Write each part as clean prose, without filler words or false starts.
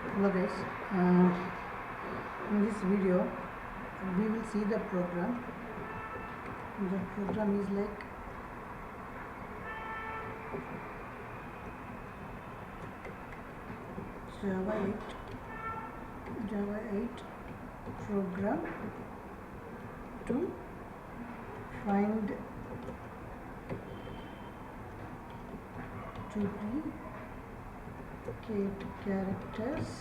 Hello guys, in this video we will see the program. The program is like Java 8 program to find duplicate characters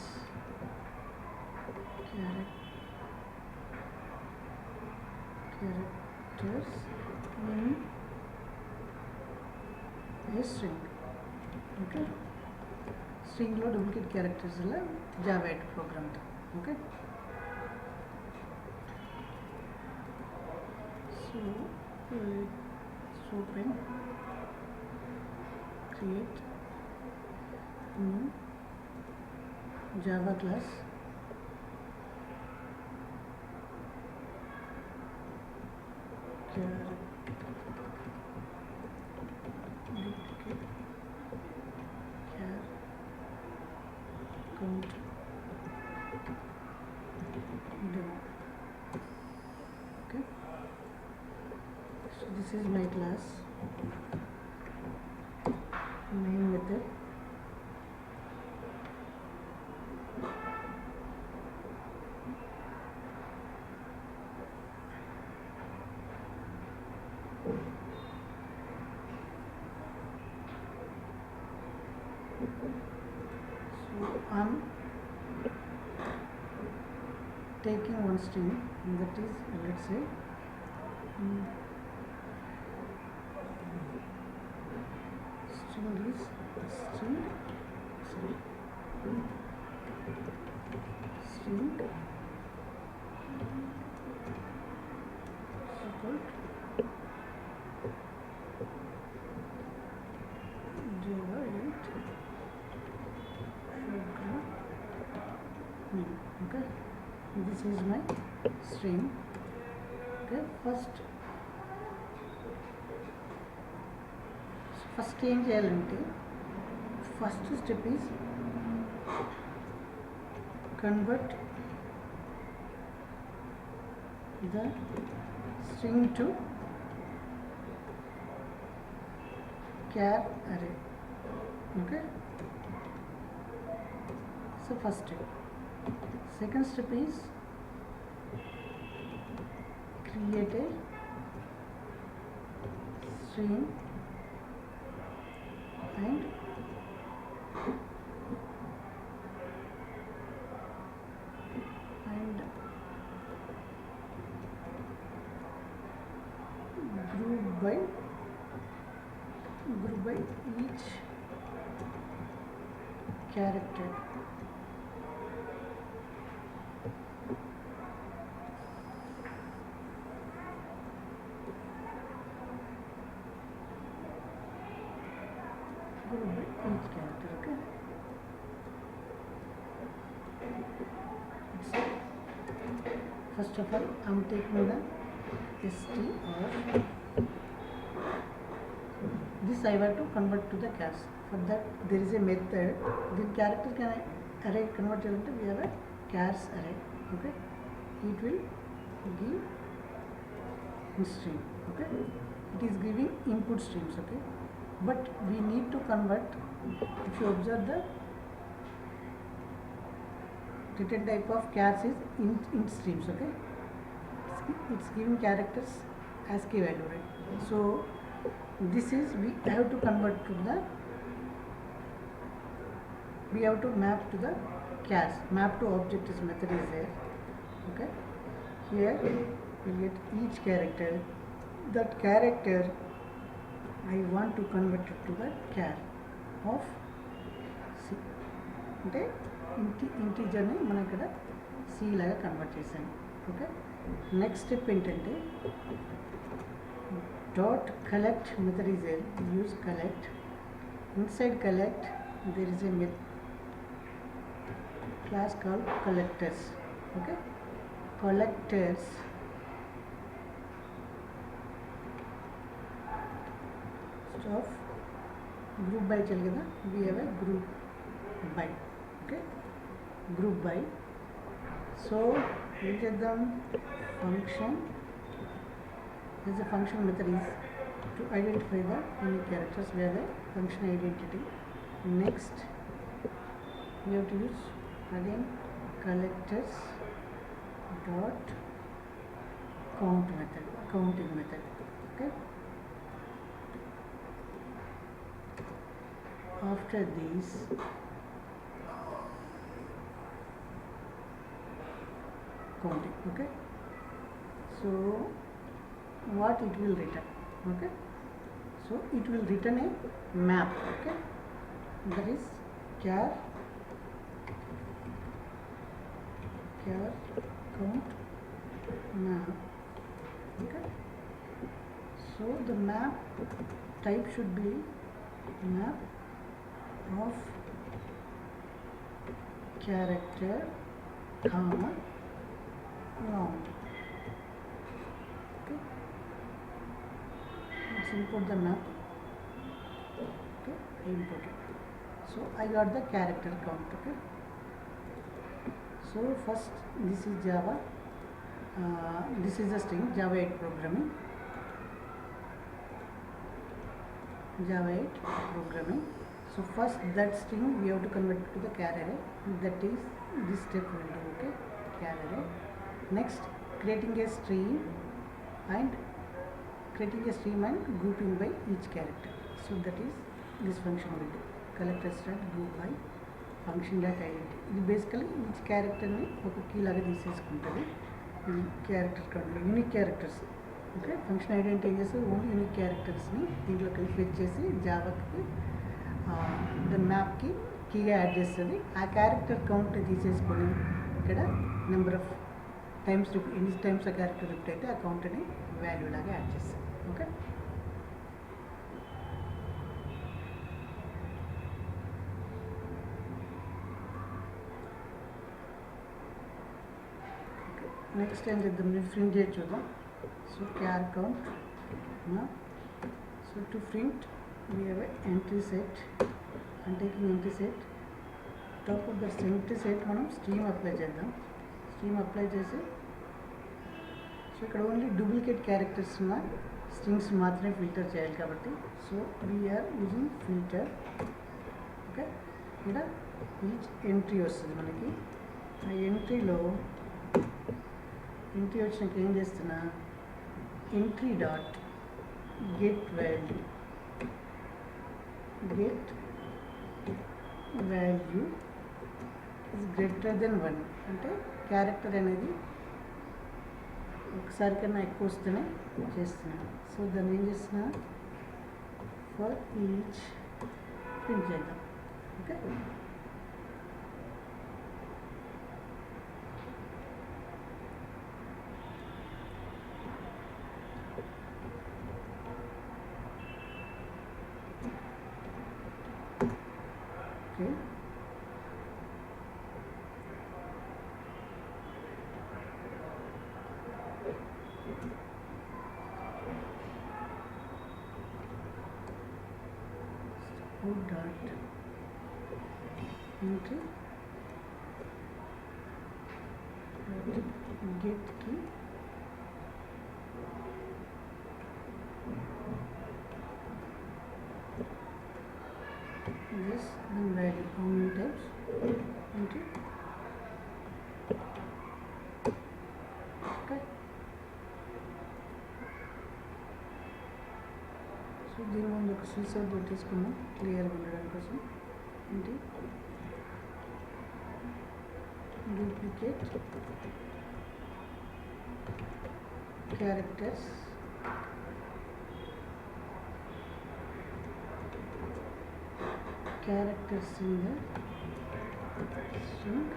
in a string. Okay, string lo duplicate characters la Java 8 program. Okay, so let's open, create new Java class. Okay, so this is my class main method. So I'm taking one string, and that is, let's say, string is string equal Java 8 program name. Okay, this is my string. Okay, first ఏం చేయాలంటే, first step is convert the string to char array. Okay, so first step. Second step is create a string and group by each character. Group by each character. Okay, so first of all I'm taking the str. This I want to convert to the chars. For that there is a method. The character can array convert into, we have a chars array. Okay, it will give string. Okay, it is giving input streams. Okay, but we need to convert. If you observe the written type of chars is int streams. Okay, it's giving characters ASCII value, right? So this is, we have to convert to the, we have to map to the chars. Map to object is method is there. Okay, here we get each character. That character I want to convert it to the char of C. అంటే ఇంటీజర్ని మనం ఇక్కడ C లాగా convert చేసాను. Okay, next step ఏంటంటే, dot collect method is there. Use collect. Inside collect there is a class called collectors. Okay, collectors of group by चल गया, we have a group by. Okay, group by. So we get them function. This a function method is to identify the unique characters where the function identity. Next we have to use again collectors dot counting method. Okay. After this counting. Okay. So what it will return? Okay. So it will return a map. Okay. That is char count map. Okay. So the map type should be map of character comma long. Okay. Let's import the map. Okay, I import it. So I got the character count. Okay. So first this is Java. This is a string Java 8 programming. Java 8 programming. So first that string we have to convert to the char array. That is this step we will do. Okay, char array. Next, creating a stream and grouping by each character. So that is this function will do. Collector start group by function dot identity. ఇది basically each క్యారెక్టర్ని ఒక key లాగా తీసేసుకుంటుంది. ఇది character కౌంట్లో unique characters. Okay, function identity చేసి only unique క్యారెక్టర్స్ని దీంట్లో కలిపి ఫెచ్ చేసి జావాకి దాని మ్యాప్కి కీగా యాడ్ చేస్తుంది. ఆ క్యారెక్టర్ కౌంట్ తీసేసుకొని ఇక్కడ నెంబర్ ఆఫ్ టైమ్స్ ఎన్ని టైమ్స్ ఆ క్యారెక్టర్ రిపీట్ అయితే ఆ కౌంట్ని వాల్యూ లాగా యాడ్ చేస్తుంది. ఓకే, నెక్స్ట్ ఏం చేద్దాం, ప్రింట్ చేసి చూద్దాం. So క్యార్ count so to print we have an entry set and taking entry set top of the entry set మనం స్ట్రీమ్ అప్లై చేద్దాం. స్ట్రీమ్ అప్లై చేసి సో ఇక్కడ ఓన్లీ డూప్లికేట్ క్యారెక్టర్స్ ఉన్న స్ట్రింగ్స్ మాత్రమే ఫిల్టర్ చేయాలి కాబట్టి so we are using filter. Okay, ఇక్కడ each entry వస్తుంది మనకి. ఆ ఎంట్రీలో ఎంట్రీ వచ్చినాక ఏం చేస్తున్నా, entry dot get value is greater than 1 అంటే క్యారెక్టర్ అనేది ఒకసారి కన్నా ఎక్కువ వస్తేనే చేస్తున్నాను. సో దాన్ని ఏం చేస్తున్నా, ఫర్ ఈచ్ ప్రింట్ చేద్దాం. Okay, okay. Dot entry get key this and value how many times entry. Okay, so దీని ముందు ఒక స్విచ్ అవుట్ పెట్టేసుకున్నాం క్లియర్గా ఉండడం కోసం. ఏంటి duplicate characters in the string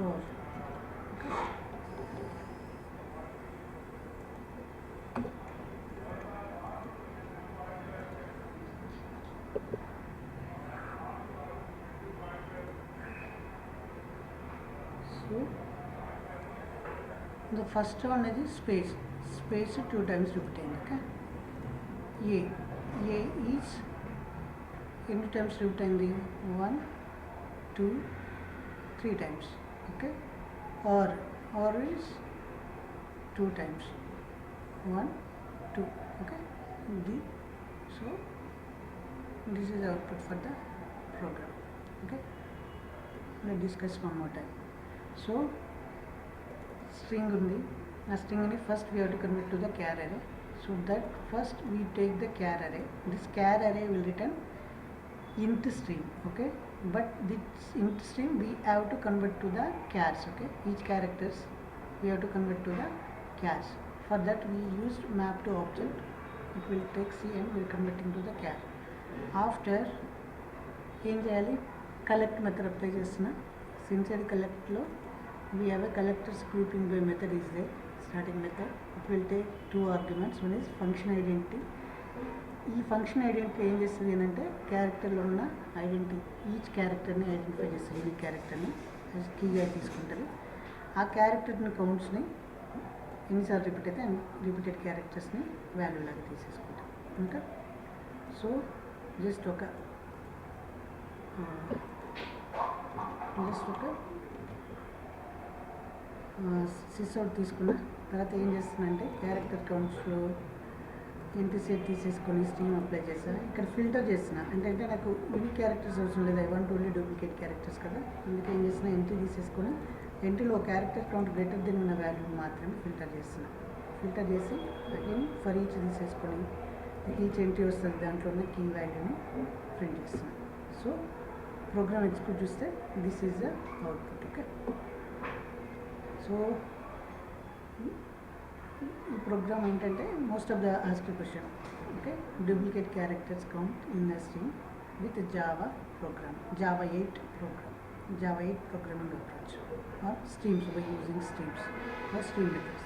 or first one is space 2 times repeat అయింది. ఓకే, ఏ ఈజ్ ఎన్ని టైమ్స్ రిపీట్ అయింది? 1 2 3 times. Okay, R is 2 times 1 2. okay, so this is the output for the program. Okay, let's discuss one more time. So string undi, a string ni first we have to convert to the char array. So that first we take the char array. This char array will return int string. Okay, but this int string we have to convert to the chars. Okay, each characters we have to convert to the chars. For that we used map to object. It will take C and we will convert into the char. After ఏం చేయాలి? Collect method apply చేస్తున్న. సిన్సియర్ కలెక్ట్లో we have a collectors grouping by method is there, starting method. It will take 2 arguments. One is function identity. ఈ function identity ఏం చేస్తుంది అంటే క్యారెక్టర్లో ఉన్న ఐడెంటిటీ, ఈచ్ క్యారెక్టర్ని ఐడెంటిఫై చేస్తుంది. యూనిక్ క్యారెక్టర్ని కీగా తీసుకుంటుంది. ఆ క్యారెక్టర్ని కౌంట్స్ని ఎన్నిసార్లు రిపీట్ అయితే రిపీటెడ్ క్యారెక్టర్స్ని వాల్యూ లాగా తీసేసుకుంటాం. ఇంకా సో జస్ట్ ఒక సిస్ అవుట్ తీసుకున్న తర్వాత ఏం చేస్తుందంటే క్యారెక్టర్ కౌంట్స్లో ఎంతసేపు తీసేసుకొని స్ట్రీమ్ అప్లై చేస్తాను. ఇక్కడ ఫిల్టర్ చేస్తున్నా అంటే నాకు యూనిక్ క్యారెక్టర్స్ అవసరం లేదు, I want only duplicate characters కదా. అందుకే ఏం చేస్తున్నా, ఎంట్రీ తీసేసుకొని ఎంట్రీలో క్యారెక్టర్ కౌంట్ గ్రేటర్ దెన్ ఉన్న వాల్యూ మాత్రమే ఫిల్టర్ చేస్తున్నా. ఫిల్టర్ చేసి అగైన్ ఫర్ ఈచ్ తీసేసుకొని ఈచ్ ఎంట్రీ వస్తుంది, దాంట్లో ఉన్న కీ వాల్యూని ప్రింట్ చేస్తున్నాను. సో ప్రోగ్రామ్ ఎగ్జిక్యూట్ చూస్తే this is the output. Okay, so ఈ ప్రోగ్రామ్ ఏంటంటే most of the ask question. Okay, duplicate characters count in the string with Java programme, Java 8 programming approach or streams by using streams or stream methods.